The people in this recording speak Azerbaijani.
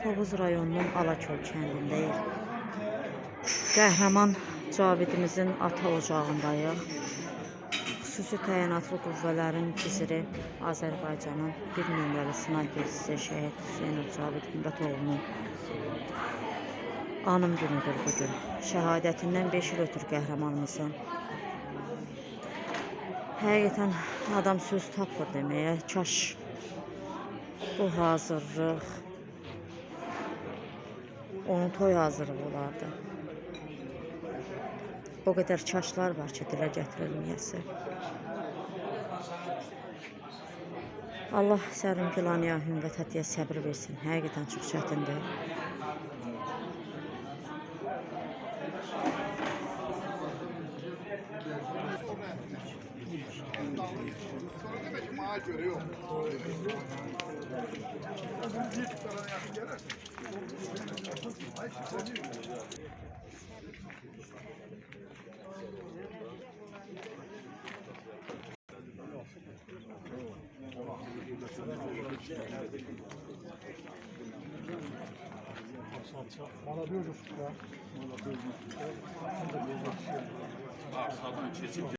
Tovuz rayonunun Alaköy kəndindəyik. Qəhrəman Cavidimizin ata ocağındayıq. Xüsusi təyinatlı qüvvələrin viziri Azərbaycanın bir nömrəli snayperçisi şəhid Hüseynov Cavid Hümbət-oğlunun anım günüdür bugün. Şəhadətindən 5 il ötür qəhrəmanımızın. Həqiqətən adam söz tapır deməyə. Kaş bu hazırlıq onun toy hazırlığı olardı. O qədər kaşlar var ki, dilə gətirilməyəsi. Allah Səlim Gülaniyə Hümbət Hətiyə səbir versin. Həqiqətən çox çətindir. Mala